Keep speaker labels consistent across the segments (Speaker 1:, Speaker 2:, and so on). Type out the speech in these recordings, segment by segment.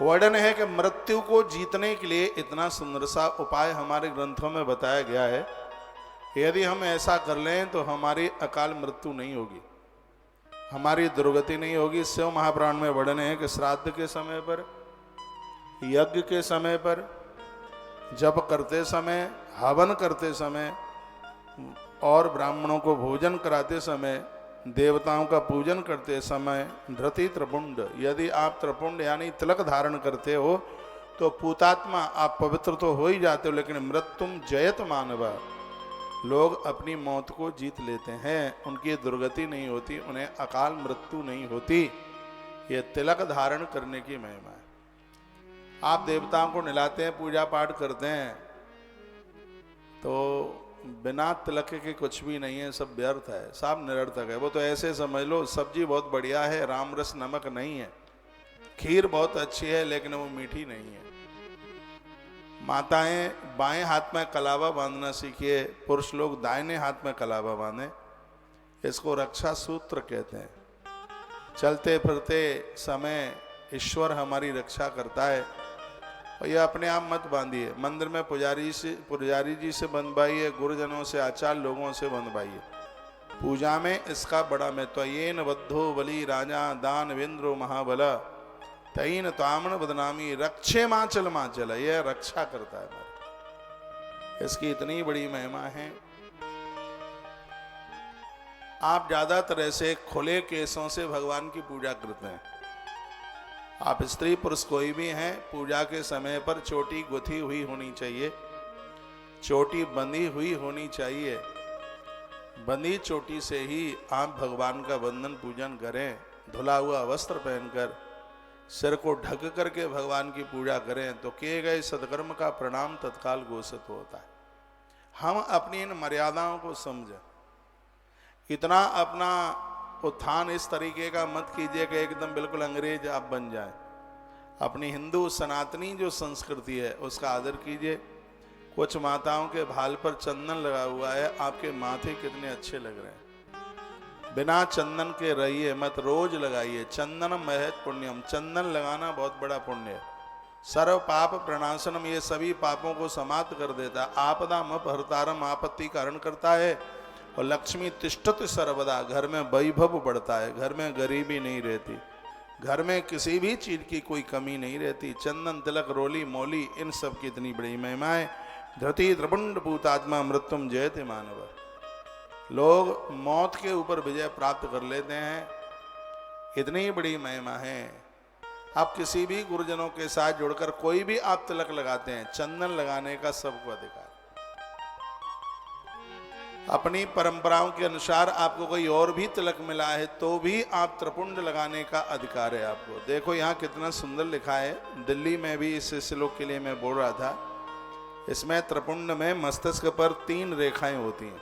Speaker 1: वर्णन है कि मृत्यु को जीतने के लिए इतना सुंदर सा उपाय हमारे ग्रंथों में बताया गया है। यदि हम ऐसा कर लें तो हमारी अकाल मृत्यु नहीं होगी, हमारी दुर्गति नहीं होगी। शिव महापुराण में वर्णन है कि श्राद्ध के समय पर, यज्ञ के समय पर, जप करते समय, हवन करते समय और ब्राह्मणों को भोजन कराते समय, देवताओं का पूजन करते समय, धृति त्रिपुंड, यदि आप त्रिपुंड यानी तिलक धारण करते हो तो पूतात्मा आप पवित्र तो हो ही जाते हो, लेकिन मृत्युम जयत मानव, लोग अपनी मौत को जीत लेते हैं, उनकी दुर्गति नहीं होती, उन्हें अकाल मृत्यु नहीं होती। ये तिलक धारण करने की महिमा है। आप देवताओं को नहलाते हैं, पूजा पाठ करते हैं, तो बिना तिलक के कुछ भी नहीं है, सब व्यर्थ है, सब निरर्थक है। वो तो ऐसे समझ लो सब्जी बहुत बढ़िया है, राम रस नमक नहीं है, खीर बहुत अच्छी है लेकिन वो मीठी नहीं है। माताएं बाएं हाथ में कलावा बांधना सीखिए, पुरुष लोग दाहिने हाथ में कलावा बांधे, इसको रक्षा सूत्र कहते हैं। चलते फिरते समय ईश्वर हमारी रक्षा करता है। और यह अपने आप मत बांधिए, मंदिर में पुजारी जी से बंधवाइए, गुरुजनों से, आचार्य लोगों से बंधवाइए। पूजा में इसका बड़ा महत्व। ये न बद्धो बलि राजा दान वेंद्रो महाबला तईन तामन बदनामी रक्षे माचल माचल, यह रक्षा करता है हमारी, इसकी इतनी बड़ी महिमा है। आप ज्यादातर ऐसे खुले केसों से भगवान की पूजा करते हैं। आप स्त्री पुरुष कोई भी हैं, पूजा के समय पर चोटी गुथी हुई होनी चाहिए, चोटी बंधी हुई होनी चाहिए। बंधी चोटी से ही आप भगवान का वंदन पूजन करें। धुला हुआ वस्त्र पहनकर, सिर को ढक करके भगवान की पूजा करें तो किए गए सत्कर्म का प्रणाम तत्काल घोषित होता है। हम अपनी इन मर्यादाओं को समझें। इतना अपना उत्थान इस तरीके का मत कीजिए कि एकदम बिल्कुल अंग्रेज आप बन जाएं। अपनी हिंदू सनातनी जो संस्कृति है उसका आदर कीजिए। कुछ माताओं के भाल पर चंदन लगा हुआ है, आपके माथे कितने अच्छे लग रहे हैं। बिना चंदन के रहिए मत, रोज लगाइए। चंदनम महत पुण्यम, चंदन लगाना बहुत बड़ा पुण्य है। सर्व पाप प्रणाशनम, ये सभी पापों को समाप्त कर देता है। आपदा अपहर्तारम, आपत्ति का हरण करता है। और लक्ष्मी तिष्ठत सर्वदा, घर में वैभव बढ़ता है, घर में गरीबी नहीं रहती, घर में किसी भी चीज की कोई कमी नहीं रहती। चंदन तिलक रोली मौली, इन सब की इतनी बड़ी महिमा है। धृति त्रिपुंड भूतात्मा मृत्युम जयते मानव, लोग मौत के ऊपर विजय प्राप्त कर लेते हैं, इतनी बड़ी महिमा है। आप किसी भी गुरुजनों के साथ जुड़कर कोई भी आप तिलक लगाते हैं, चंदन लगाने का सबको अधिकार। अपनी परंपराओं के अनुसार आपको कोई और भी तिलक मिला है तो भी आप त्रिपुंड लगाने का अधिकार है आपको। देखो यहाँ कितना सुंदर लिखा है, दिल्ली में भी इस श्लोक के लिए मैं बोल रहा था। इसमें त्रिपुंड में मस्तिष्क पर 3 रेखाएं होती हैं।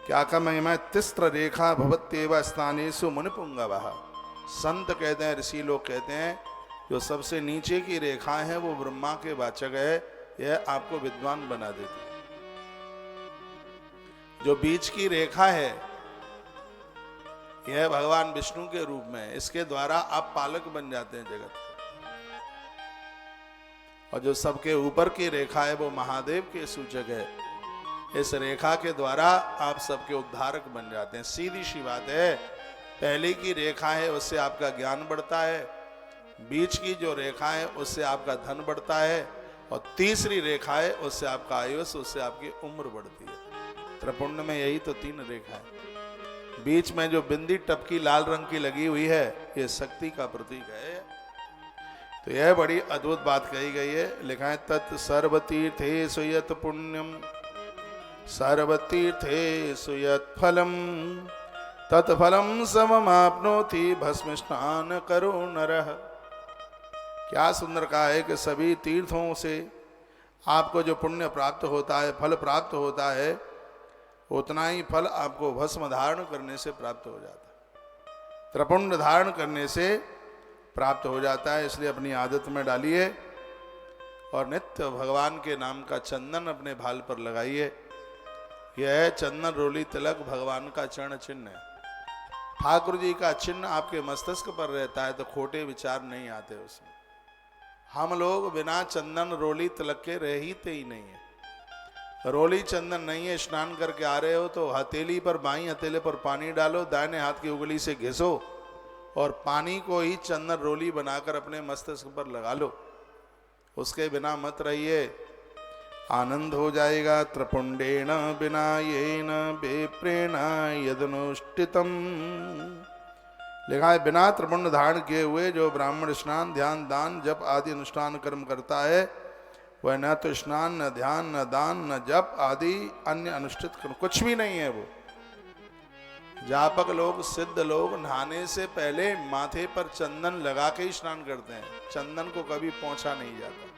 Speaker 1: क्या का महिमा? तिस्त्र रेखा भवत्येव स्थानेषु मुनिपुंगवः। संत कहते हैं, ऋषि लोग कहते हैं, जो सबसे नीचे की रेखा है वो ब्रह्मा के वाचक है, यह आपको विद्वान बना देती है। जो बीच की रेखा है यह भगवान विष्णु के रूप में है, इसके द्वारा आप पालक बन जाते हैं जगत के। और जो सबके ऊपर की रेखा है वो महादेव के सूचक है, इस रेखा के द्वारा आप सबके उद्धारक बन जाते हैं। सीधी सी बात है, पहले की रेखा है उससे आपका ज्ञान बढ़ता है, बीच की जो रेखा है उससे आपका धन बढ़ता है, और तीसरी रेखा है उससे आपका आयुष, उससे आपकी उम्र बढ़ती है। त्रिपुंड में यही तो 3 रेखा है। बीच में जो बिंदी टपकी लाल रंग की लगी हुई है ये शक्ति का प्रतीक है। तो यह बड़ी अद्भुत बात कही गई है। लिखा है तत् सर्वतीर्थेषु यत् पुण्यम सर्वतीर्थेषु यत् फलम तत्फलम सममाप्नोति भस्म स्नान करो नरः। क्या सुंदर कहा है कि सभी तीर्थों से आपको जो पुण्य प्राप्त होता है, फल प्राप्त होता है, उतना ही फल आपको भस्म धारण करने से प्राप्त हो जाता है, त्रिपुंड धारण करने से प्राप्त हो जाता है। इसलिए अपनी आदत में डालिए और नित्य भगवान के नाम का चंदन अपने भाल पर लगाइए। यह चंदन रोली तिलक भगवान का चरण चिन्ह है। ठाकुर जी का चिन्ह आपके मस्तिष्क पर रहता है तो खोटे विचार नहीं आते उसमें। हम लोग बिना चंदन रोली तिलक के रहते ही नहीं है। रोली चंदन नहीं है, स्नान करके आ रहे हो तो हथेली पर, बाईं हथेले पर पानी डालो, दाहिने हाथ की उंगली से घिसो और पानी को ही चंदन रोली बनाकर अपने मस्तिष्क पर लगा लो। उसके बिना मत रहिए, आनंद हो जाएगा। त्रपुंडेन बिना येन बेप्रेण यदनुष्ठितम, लिखा है बिना त्रिपुंड धारण किए हुए जो ब्राह्मण स्नान ध्यान दान जप आदि अनुष्ठान कर्म करता है, वह न तो स्नान न ध्यान न दान न जप आदि अन्य अनुष्ठित कर्म, कुछ भी नहीं है वो। जापक लोग, सिद्ध लोग नहाने से पहले माथे पर चंदन लगा के ही स्नान करते हैं, चंदन को कभी पोंछा नहीं जाता।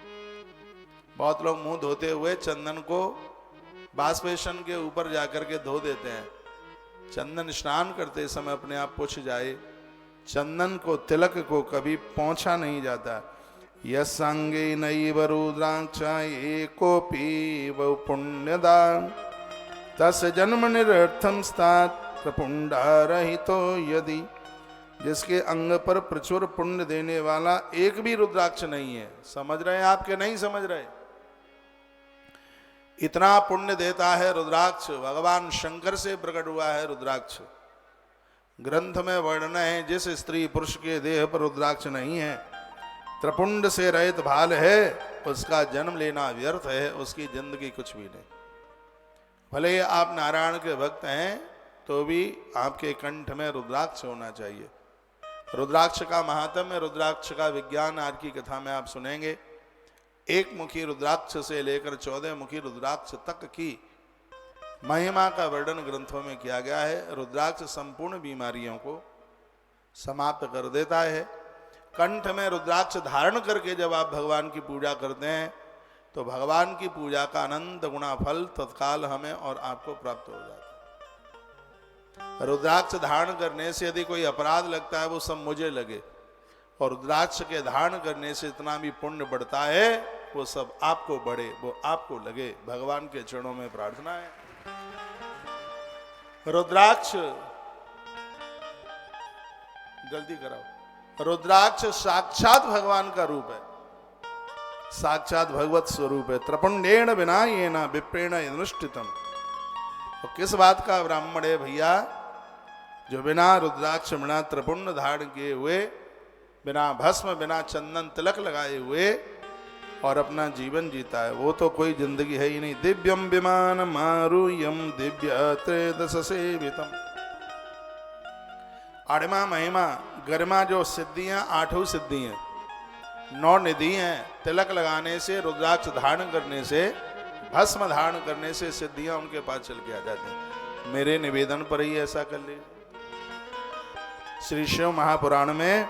Speaker 1: बहुत लोग मुंह धोते हुए चंदन को बाष्पेशन के ऊपर जाकर के धो देते हैं। चंदन स्नान करते समय अपने आप पोंछ जाए, चंदन को, तिलक को कभी पोंछा नहीं जाता। यस्संगे नैव रुद्राक्ष एकोपि वौ पुण्यदान तस् जन्म निरर्थम स्तात प्रपुंडारहितो यदि, जिसके अंग पर प्रचुर पुण्य देने वाला एक भी रुद्राक्ष नहीं है। समझ रहे हैं आपके? नहीं समझ रहे? इतना पुण्य देता है रुद्राक्ष, भगवान शंकर से प्रकट हुआ है रुद्राक्ष। ग्रंथ में वर्णन है जिस स्त्री पुरुष के देह पर रुद्राक्ष नहीं है, त्रिपुंड से रहित भाल है, उसका जन्म लेना व्यर्थ है, उसकी जिंदगी कुछ भी नहीं। भले आप नारायण के भक्त हैं तो भी आपके कंठ में रुद्राक्ष होना चाहिए। रुद्राक्ष का महात्म्य, रुद्राक्ष का विज्ञान आज की कथा में आप सुनेंगे। एक मुखी रुद्राक्ष से लेकर 14 मुखी रुद्राक्ष तक की महिमा का वर्णन ग्रंथों में किया गया है। रुद्राक्ष संपूर्ण बीमारियों को समाप्त कर देता है। कंठ में रुद्राक्ष धारण करके जब आप भगवान की पूजा करते हैं तो भगवान की पूजा का अनंत गुणा फल तत्काल हमें और आपको प्राप्त हो जाता है। रुद्राक्ष धारण करने से यदि कोई अपराध लगता है वो सब मुझे लगे, और रुद्राक्ष के धारण करने से इतना भी पुण्य बढ़ता है वो सब आपको बढ़े, वो आपको लगे। भगवान के चरणों में प्रार्थना है। रुद्राक्ष, जल्दी कराओ, रुद्राक्ष साक्षात भगवान का रूप है, साक्षात भगवत स्वरूप है। त्रपुंडेन बिना ये न विप्रेण अनुष्ठितम। तो किस बात का ब्राह्मण है भैया जो बिना रुद्राक्ष, बिना त्रिपुंड धारण किए हुए, बिना भस्म, बिना चंदन तिलक लगाए हुए और अपना जीवन जीता है? वो तो कोई जिंदगी है ही नहीं। दिव्यम विमान मारुयम दिव्य त्रयोदश सेवितम। अड़मा महिमा गरिमा जो सिद्धियां, 8 सिद्धियां, 9 निधि हैं। तिलक लगाने से, रुद्राक्ष धारण करने से, भस्म धारण करने से सिद्धियां उनके पास चल के आ जाती हैं। मेरे निवेदन पर ही ऐसा कर ले। श्री शिव महापुराण में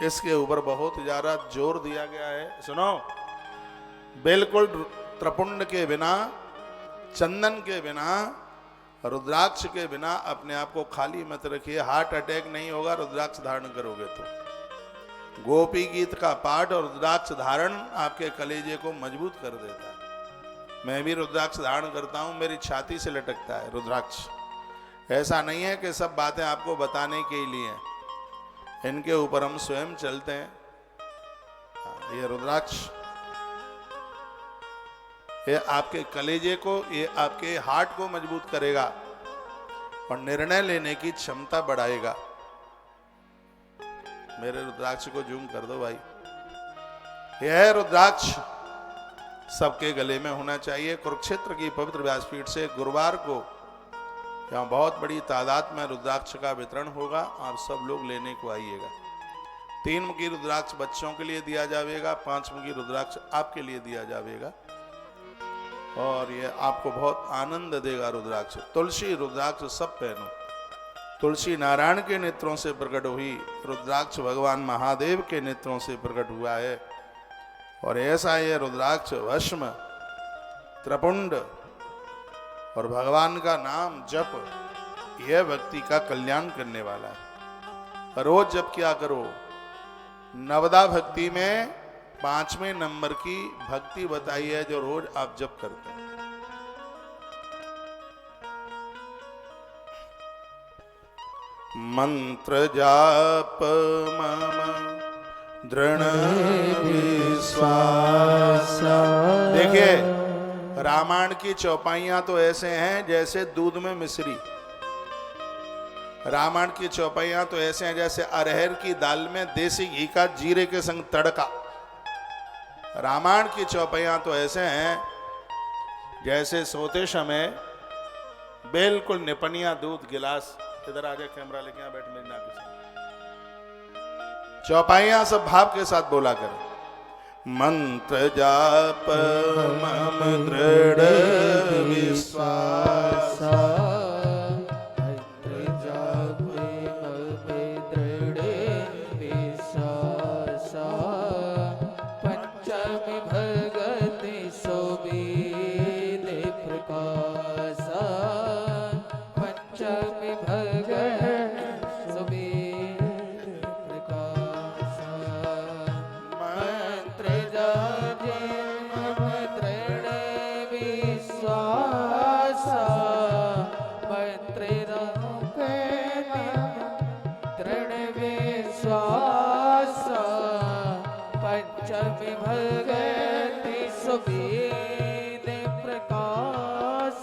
Speaker 1: इसके ऊपर बहुत ज्यादा जोर दिया गया है। सुनो, बिल्कुल त्रिपुंड के बिना, चंदन के बिना, रुद्राक्ष के बिना अपने आप को खाली मत रखिए। हार्ट अटैक नहीं होगा रुद्राक्ष धारण करोगे तो। गोपी गीत का पाठ और रुद्राक्ष धारण आपके कलेजे को मजबूत कर देता है। मैं भी रुद्राक्ष धारण करता हूं, मेरी छाती से लटकता है रुद्राक्ष। ऐसा नहीं है कि सब बातें आपको बताने के लिए, इनके ऊपर हम स्वयं चलते हैं। ये रुद्राक्ष, ये आपके कलेजे को, ये आपके हार्ट को मजबूत करेगा और निर्णय लेने की क्षमता बढ़ाएगा। मेरे रुद्राक्ष को जूम कर दो भाई। यह रुद्राक्ष सबके गले में होना चाहिए। कुरुक्षेत्र की पवित्र व्यासपीठ से गुरुवार को यहाँ बहुत बड़ी तादाद में रुद्राक्ष का वितरण होगा। आप सब लोग लेने को आइएगा। 3 मुखी रुद्राक्ष बच्चों के लिए दिया जाएगा, 5 मुखी रुद्राक्ष आपके लिए दिया जाएगा और ये आपको बहुत आनंद देगा। रुद्राक्ष, तुलसी रुद्राक्ष सब पहनो। तुलसी नारायण के नेत्रों से प्रकट हुई, रुद्राक्ष भगवान महादेव के नेत्रों से प्रकट हुआ है। और ऐसा ये रुद्राक्ष, भस्म, त्रिपुंड और भगवान का नाम जप, यह व्यक्ति का कल्याण करने वाला है। रोज जप क्या करो। नवदा भक्ति में 5वें नंबर की भक्ति बताई है जो रोज आप जप करते हैं। मंत्र जाप मम दृढ़ विश्वास। देखिए, रामायण की चौपाइयां तो ऐसे हैं जैसे दूध में मिश्री। रामायण की चौपाइयां तो ऐसे हैं जैसे अरहर की दाल में देसी घी का जीरे के संग तड़का। रामायण की चौपाइयां तो ऐसे हैं जैसे सोते समय बिल्कुल निपनिया दूध गिलास। इधर आजा, कैमरा लेके यहाँ बैठ मेरी नाक से। चौपाइयां सब भाव के साथ बोला कर। मंत्र जाप मम दृढ़ विश्वास,
Speaker 2: मंत्र जाप मम दृढ़ विश्वास, पंचमी भगति सोबीद प्रकाश, पंचमी भगति सोबीद प्रकाश, मंत्र जाप मम दृढ़ विश्वास, मंत्र जाप मम दृढ़ विश्वास, पंचमी भगति सुबीद प्रकाश,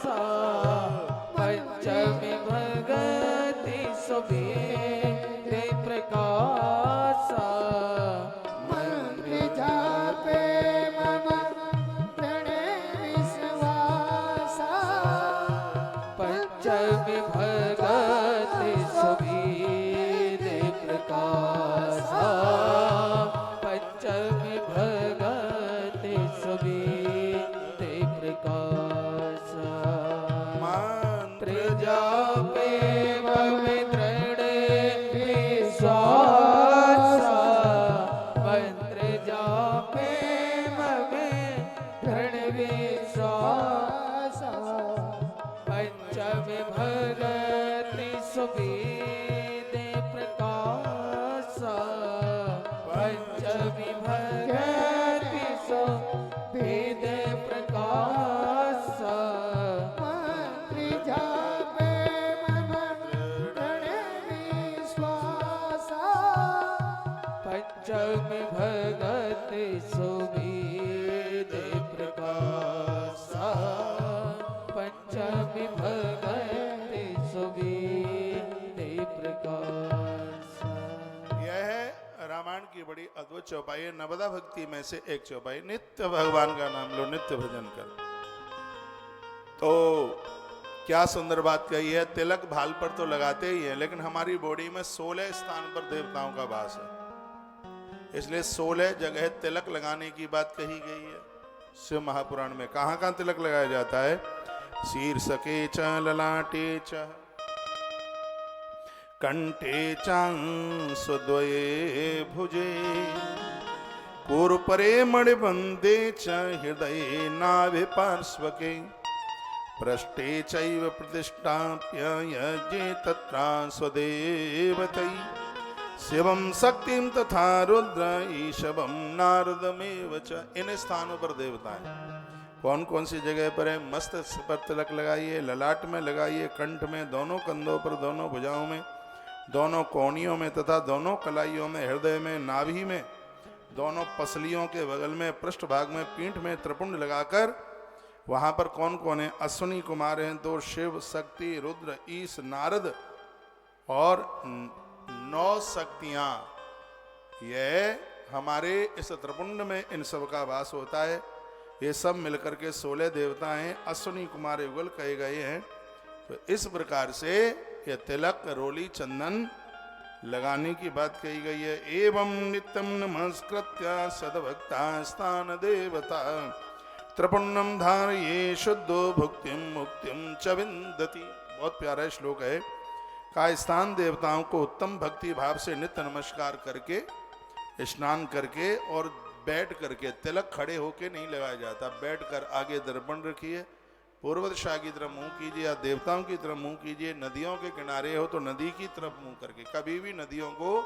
Speaker 2: पंचमी भगति सुबीद प्रकाश, मंत्र जापे मम दृढ़ विश्वास, पंचमी भगति सुबीद प्रकाश, पंचमी भगति सुबीद प्रकाश, मंत्र जापे मम दृढ़ विश्वास, मंत्र जापे मम दृढ़ विश्वास, पंचमी भगति सुबीद प्रकाश, पंचमी भगति सुबीद प्रकाश, मंत्र जापे मम दृढ़ विश्वास, पंचमी भगति सुबीद प्रकाश, पंचमी भगति सुबीद प्रकाश।
Speaker 1: यह है रामायण की बड़ी अद्भुत चौपाई है। नवदा भक्ति में से एक चौपाई, नित्य भगवान का नाम लो, नित्य भजन कर। तो क्या सुंदर बात कही है। तिलक भाल पर तो लगाते ही है, लेकिन हमारी बॉडी में 16 स्थान पर देवताओं का वास है, इसलिए 16 जगह तिलक लगाने की बात कही गई है शिव महापुराण में। कहां कहां तिलक लगाया जाता है? शीर्षके च ललाटे च कंठे चांसुद्वये भुजे पूर्वपरे मणिबंधे च हृदये नाभि पार्श्वके पृष्ठे चैव प्रतिष्ठाप्य यज्ञे तत्रा स्वदेवतै शिवं शक्तिं तथा रुद्र ईशवं नारदमेव च। इन स्थानों पर देवता है। कौन कौन सी जगह पर है? मस्तक पर तिलक लगाइए, ललाट में लगाइए, कंठ में, दोनों कंधों पर, दोनों भुजाओं में, दोनों कोहनियों में तथा दोनों कलाइयों में, हृदय में, नाभि में, दोनों पसलियों के बगल में, पृष्ठ भाग में, पीठ में त्रिपुंड लगाकर वहां पर कौन कौन है? अश्विनी कुमार हैं तो शिव, शक्ति, रुद्र, ईश, नारद और 9 शक्तियां। यह हमारे इस त्रिपुंड में इन सब का वास होता है। ये सब मिलकर के 16 देवता हैं, अश्विनी कुमार युगल कहे गए हैं। तो इस प्रकार से यह तिलक, रोली, चंदन लगाने की बात कही गई है। एवं नित्यं नमस्कृत्य सद्भक्ता स्थान देवता त्रिपुण्यम धारये शुद्धो भुक्तिम मुक्तिम च विन्दति। बहुत प्यारा श्लोक है। का स्थान देवताओं को उत्तम भक्ति भाव से नित्य नमस्कार करके, स्नान करके और बैठ करके, तिलक खड़े होके नहीं लगाया जाता, बैठ कर आगे दर्पण रखिए, पूर्व दिशा की तरफ मुंह कीजिए या देवताओं की तरफ मुंह कीजिए। नदियों के किनारे हो तो नदी की तरफ मुंह करके। कभी भी नदियों को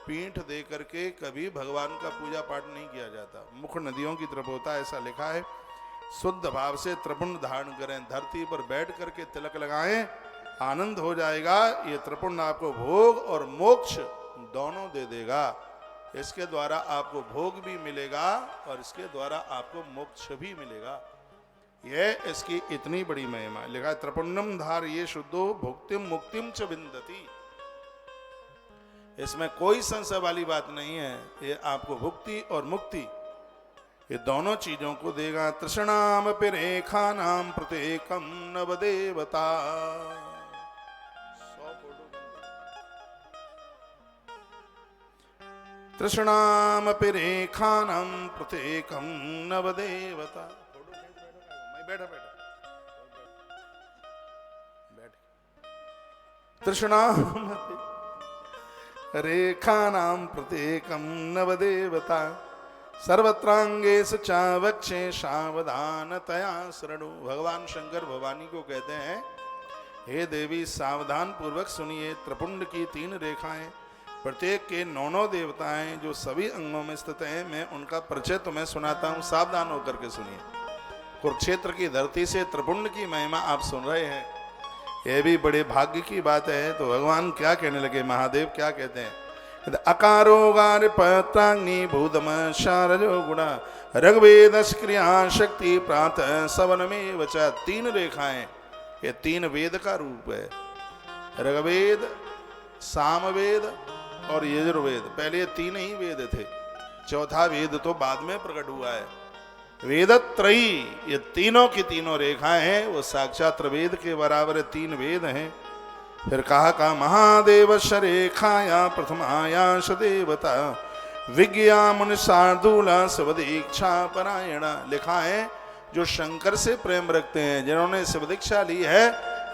Speaker 1: पीठ दे करके कभी भगवान का पूजा पाठ नहीं किया जाता, मुख नदियों की तरफ होता है, ऐसा लिखा है। शुद्ध भाव से त्रिपुंड धारण करें, धरती पर बैठ करके तिलक लगाएं, आनंद हो जाएगा। ये त्रिपुंड आपको भोग और मोक्ष दोनों दे देगा। इसके द्वारा आपको भोग भी मिलेगा और इसके द्वारा आपको मोक्ष भी मिलेगा। यह इसकी इतनी बड़ी महिमा है। लिखा है त्रिपुण्डम धार ये शुद्धो भुक्तिम मुक्तिम च विंदति। इसमें कोई संशय वाली बात नहीं है। ये आपको भुक्ति और मुक्ति ये दोनों चीजों को देगा। तृष्णाम पिरेखा नाम प्रत्येकम नवदेवता। तृष्णाम पिरेखा नाम प्रत्येकम नवदेवता। बैठा बैठा बैठ। तृष्णाम रेखा नाम प्रत्येकम नवदेवता सर्वत्रांगेश चावक्षे सावधानतया शरणु। भगवान शंकर भवानी को कहते हैं, हे देवी सावधान पूर्वक सुनिए। त्रिपुंड की 3 रेखाएं, प्रत्येक के 9 देवताएं जो सभी अंगों में स्थित हैं। मैं उनका परिचय तुम्हें सुनाता हूं, सावधान होकर के सुनिए। कुरुक्षेत्र की धरती से त्रिपुंड की महिमा आप सुन रहे हैं, यह भी बड़े भाग्य की बात है। तो भगवान क्या कहने लगे, महादेव क्या कहते हैं, अकारो गार पत्राग्नि भूतम शारजो गुणा ऋग्वेद क्रिया शक्ति प्रातः सवन में वचा। 3 रेखाएं, ये 3 वेद का रूप है। ऋग्वेद, सामवेद और यजुर्वेद। पहले ये 3 ही वेद थे, चौथा वेद तो बाद में प्रकट हुआ है। वेदत्रयी, ये तीनों की तीनों रेखाएं हैं, वो साक्षात वेद के बराबर 3 वेद हैं। फिर कहा महादेव शरेखाया प्रथमाया सदेवता विज्ञा मुनि शार्दूला शिवदीक्षा परायणा। लिखा है जो शंकर से प्रेम रखते हैं, जिन्होंने शिवदीक्षा ली है,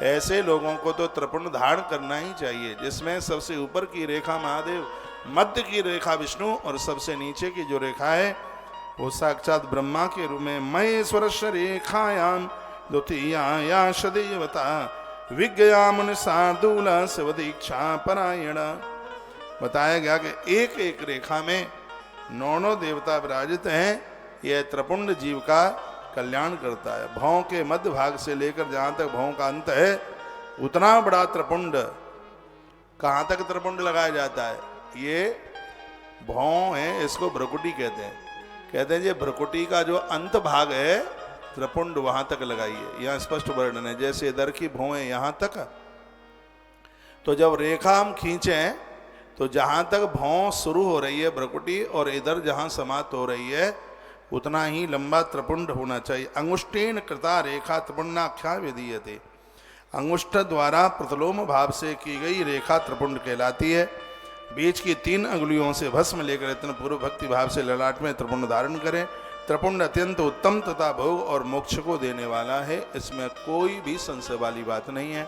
Speaker 1: ऐसे लोगों को तो त्रिपुंड धारण करना ही चाहिए। जिसमें सबसे ऊपर की रेखा महादेव, मध्य की रेखा विष्णु और सबसे नीचे की जो रेखा है वो साक्षात ब्रह्मा के रूप में महेश्वर रेखायाम द्वितीया सदेवता विज्ञा मुनि शार्दूला शिवदीक्षा परायणा। बताया गया कि एक एक रेखा में 9 देवता विराजित हैं। यह त्रिपुंड जीव का कल्याण करता है। भौं के मध्य भाग से लेकर जहां तक भौं का अंत है, उतना बड़ा त्रिपुंड। कहां तक त्रिपुंड लगाया जाता है, ये भौं है, इसको भ्रकुटी कहते हैं। कहते हैं ये भ्रकुटी का जो अंत भाग है, त्रिपुंड वहां तक लगाइए। यहां स्पष्ट वर्णन है, जैसे इधर की भौं है यहां तक, तो जब रेखा हम खींचें तो जहां तक भौं शुरू हो रही है भ्रकुटी और इधर जहां समाप्त हो रही है, उतना ही लंबा त्रिपुंड होना चाहिए। अंगुष्ठेन कृता रेखा त्रिपुंडाख्या विधीयते। अंगुष्ठ द्वारा प्रतिलोम भाव से की गई रेखा त्रिपुंड कहलाती है। बीच की 3 अंगुलियों से भस्म लेकर इतने पूर्व भक्ति भाव से ललाट में त्रिपुंड धारण करें। त्रिपुंड अत्यंत उत्तम तथा भोग और मोक्ष को देने वाला है, इसमें कोई भी संशय वाली बात नहीं है।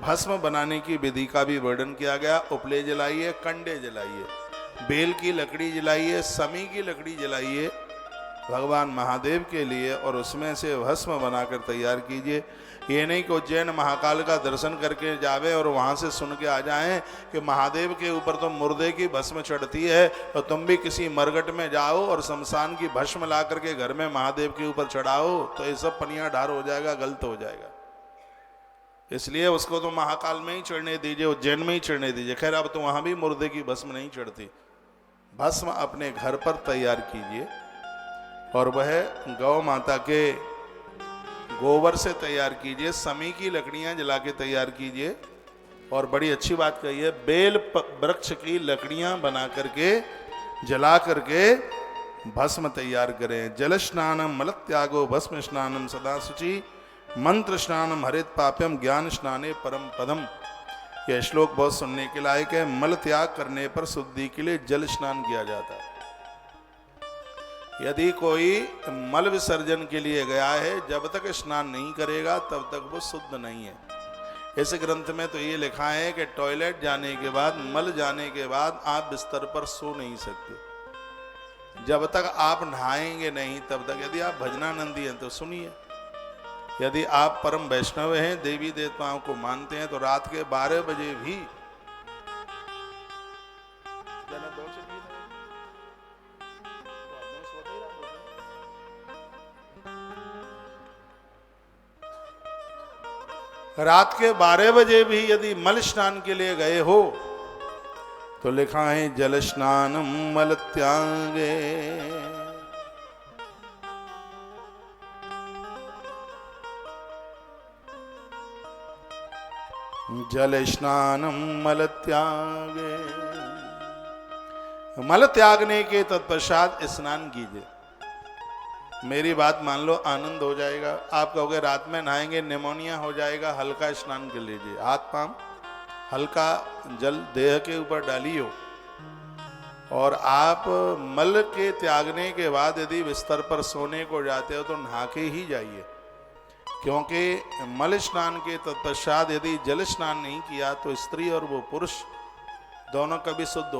Speaker 1: भस्म बनाने की विधि का भी वर्णन किया गया। उपले जलाइए, कंडे जलाइए, बेल की लकड़ी जलाइए, समी की लकड़ी जलाइए भगवान महादेव के लिए, और उसमें से भस्म बनाकर तैयार कीजिए। ये नहीं कि उज्जैन महाकाल का दर्शन करके जावे और वहाँ से सुन के आ जाएं कि महादेव के ऊपर तो मुर्दे की भस्म चढ़ती है, तो तुम भी किसी मरघट में जाओ और शमशान की भस्म ला करके घर में महादेव के ऊपर चढ़ाओ, तो ये सब पनिया ढार हो जाएगा, गलत हो जाएगा। इसलिए उसको तो महाकाल में ही चढ़ने दीजिए, उज्जैन में ही चढ़ने दीजिए। खैर अब तो वहाँ भी मुर्दे की भस्म नहीं चढ़ती। भस्म अपने घर पर तैयार कीजिए, और वह गौ माता के गोबर से तैयार कीजिए। समी की लकड़ियां जला के तैयार कीजिए। और बड़ी अच्छी बात कही है, बेल वृक्ष की लकड़ियां बना करके जला करके भस्म तैयार करें। जल स्नानम मल त्यागो भस्म स्नानम सदा शुचि मंत्र स्नानम हरित पाप्यम ज्ञान स्नाने परम पदम। यह श्लोक बहुत सुनने के लायक है। मल त्याग करने पर शुद्धि के लिए जल स्नान किया जाता है। यदि कोई मल विसर्जन के लिए गया है, जब तक स्नान नहीं करेगा तब तक वो शुद्ध नहीं है। इस ग्रंथ में तो ये लिखा है कि टॉयलेट जाने के बाद, मल जाने के बाद आप बिस्तर पर सो नहीं सकते जब तक आप नहाएंगे नहीं तब तक। यदि आप भजनानंदी हैं तो सुनिए, यदि आप परम वैष्णव हैं, देवी देवताओं को मानते हैं, तो रात के 12 बजे भी रात के 12 बजे भी यदि मल स्नान के लिए गए हो तो लिखा है जल स्नानम मल त्यागे, जल स्नानम मल त्यागे। मल त्यागने के तत्पश्चात स्नान कीजिए। मेरी बात मान लो, आनंद हो जाएगा। आप कहोगे रात में नहाएंगे निमोनिया हो जाएगा, हल्का स्नान कर लीजिए। हाथ पांव हल्का जल देह के ऊपर डालियो, और आप मल के त्यागने के बाद यदि बिस्तर पर सोने को जाते हो तो नहा के ही जाइए, क्योंकि मल स्नान के तत्पश्चात यदि जल स्नान नहीं किया तो स्त्री और वो पुरुष दोनों कभी शुद्ध